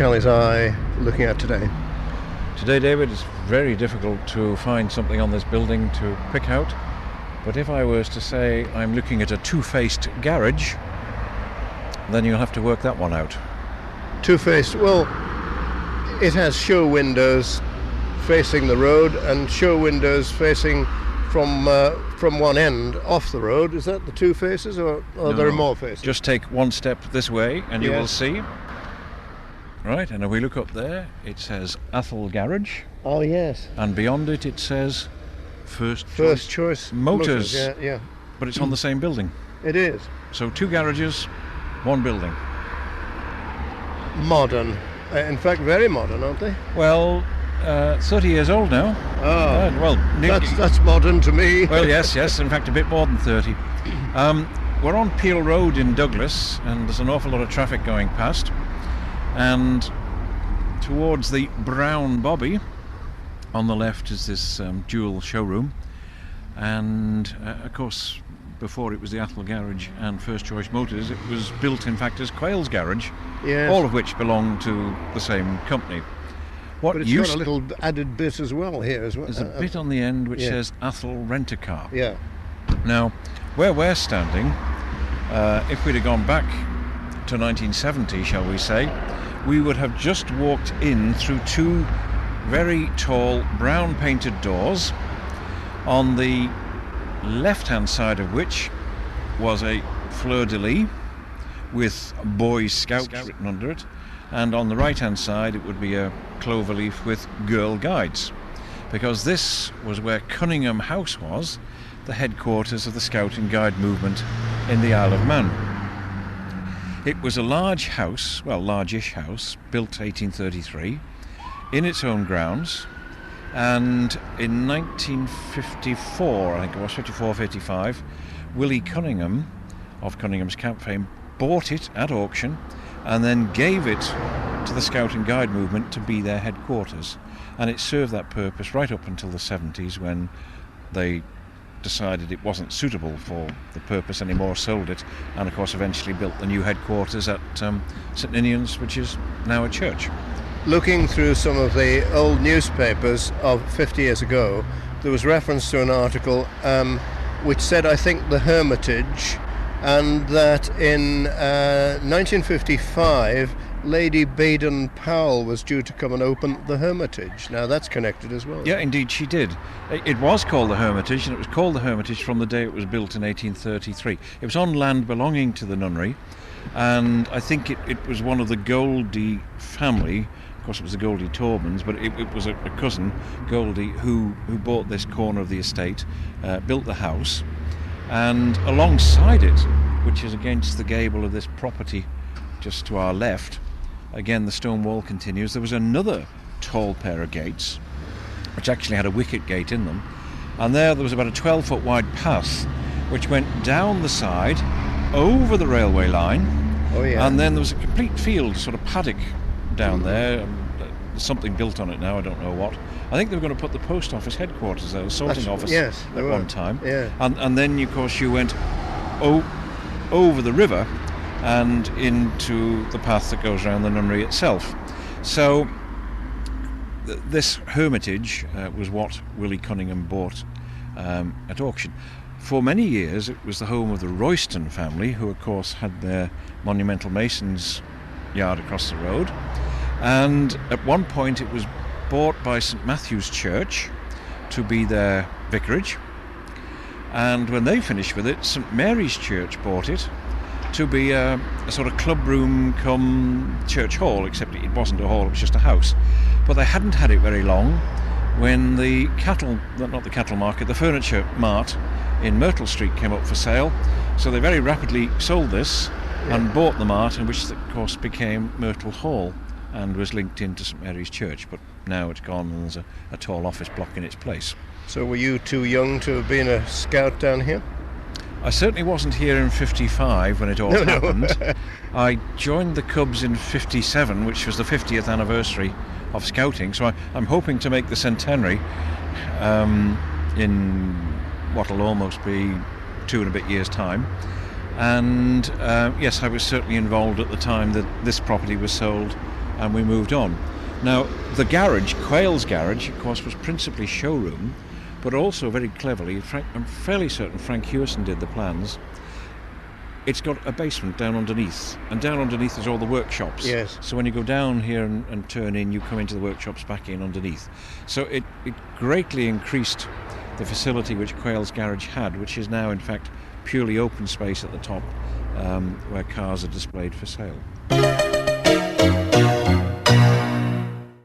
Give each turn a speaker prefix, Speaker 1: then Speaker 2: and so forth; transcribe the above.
Speaker 1: Callie's eye looking at today?
Speaker 2: Today, David, it's very difficult to find something on this building to pick out. But if I was to say I'm looking at a two-faced garage, then you'll have to work that one out.
Speaker 1: Two-faced, well, it has show windows facing the road and show windows facing from one end off the road. Is that the two faces, or
Speaker 2: No,
Speaker 1: there are more faces?
Speaker 2: Just take one step this way and you
Speaker 1: Yes.
Speaker 2: will see. Right, and if we look up there, it says Athol Garage.
Speaker 1: Oh, yes.
Speaker 2: And beyond it, it says First
Speaker 1: Choice
Speaker 2: Motors.
Speaker 1: Yeah.
Speaker 2: But it's on the same building.
Speaker 1: It is.
Speaker 2: So 2 garages, 1 building.
Speaker 1: Modern. In fact, very modern, aren't they?
Speaker 2: Well, 30 years old now.
Speaker 1: Oh,
Speaker 2: Well,
Speaker 1: that's modern to me.
Speaker 2: Well, yes, in fact, a bit more than 30. We're on Peel Road in Douglas, and there's an awful lot of traffic going past. And towards the Brown Bobby, on the left is this dual showroom. And, of course, before it was the Athol Garage and First Choice Motors, it was built, in fact, as Quayle's Garage,
Speaker 1: Yes.
Speaker 2: all of which belong to the same company. What
Speaker 1: But it's got a little added bit as well here as well.
Speaker 2: There's a bit on the end which
Speaker 1: yeah.
Speaker 2: says Athol Rent-A-Car.
Speaker 1: Yeah.
Speaker 2: Now, where we're standing, if we'd have gone back to 1970, shall we say, we would have just walked in through 2 very tall brown painted doors, on the left-hand side of which was a fleur-de-lis with Boy Scouts written under it, and on the right-hand side it would be a clover leaf with Girl Guides, because this was where Cunningham House was, the headquarters of the Scout and Guide movement in the Isle of Man. It was a large house, well, large-ish house, built 1833, in its own grounds, and in 1954, I think it was, 54-55, Willie Cunningham, of Cunningham's Camp fame, bought it at auction and then gave it to the Scout and Guide movement to be their headquarters. And it served that purpose right up until the 70s, when they decided it wasn't suitable for the purpose anymore, sold it, and of course eventually built the new headquarters at St Ninian's, which is now a church.
Speaker 1: Looking through some of the old newspapers of 50 years ago, there was reference to an article which said, I think, the Hermitage, and that in 1955 Lady Baden-Powell was due to come and open the Hermitage. Now that's connected as well.
Speaker 2: Yeah, indeed she did. It was called the Hermitage, and it was called the Hermitage from the day it was built in 1833. It was on land belonging to the nunnery, and I think it was one of the Goldie family. Of course it was the Goldie Torbans, but it was a cousin, Goldie, who bought this corner of the estate, built the house, and alongside it, which is against the gable of this property just to our left, again the stone wall continues, there was another tall pair of gates which actually had a wicket gate in them, and there was about a 12-foot wide path which went down the side over the railway line.
Speaker 1: Oh, yeah.
Speaker 2: And then there was a complete field, sort of paddock down there. There's something built on it now, I don't know what. I think they were going to put the post office headquarters there, a sorting office,
Speaker 1: yes,
Speaker 2: at one time.
Speaker 1: Yeah.
Speaker 2: And then, of course, you went over the river and into the path that goes around the nunnery itself. So this Hermitage was what Willie Cunningham bought at auction. For many years it was the home of the Royston family, who of course had their monumental masons yard across the road, and at one point it was bought by St Matthew's Church to be their vicarage, and when they finished with it, St Mary's Church bought it to be a sort of club room come church hall, except it wasn't a hall, it was just a house. But they hadn't had it very long when the the furniture mart in Myrtle Street came up for sale, so they very rapidly sold this and bought the mart, and which of course became Myrtle Hall and was linked into St Mary's Church, but now it's gone and there's a tall office block in its place.
Speaker 1: So were you too young to have been a scout down here?
Speaker 2: I certainly wasn't here in 55 when it all happened. I joined the Cubs in 57, which was the 50th anniversary of scouting, so I'm hoping to make the centenary in what'll almost be 2 and a bit years' time. And yes, I was certainly involved at the time that this property was sold and we moved on. Now, the garage, Quayle's Garage, of course, was principally showroom, but also very cleverly, I'm fairly certain Frank Hewson did the plans. It's got a basement down underneath, and down underneath is all the workshops.
Speaker 1: Yes.
Speaker 2: So when you go down here and turn in, you come into the workshops back in underneath. So it greatly increased the facility which Quayle's Garage had, which is now in fact purely open space at the top, where cars are displayed for sale.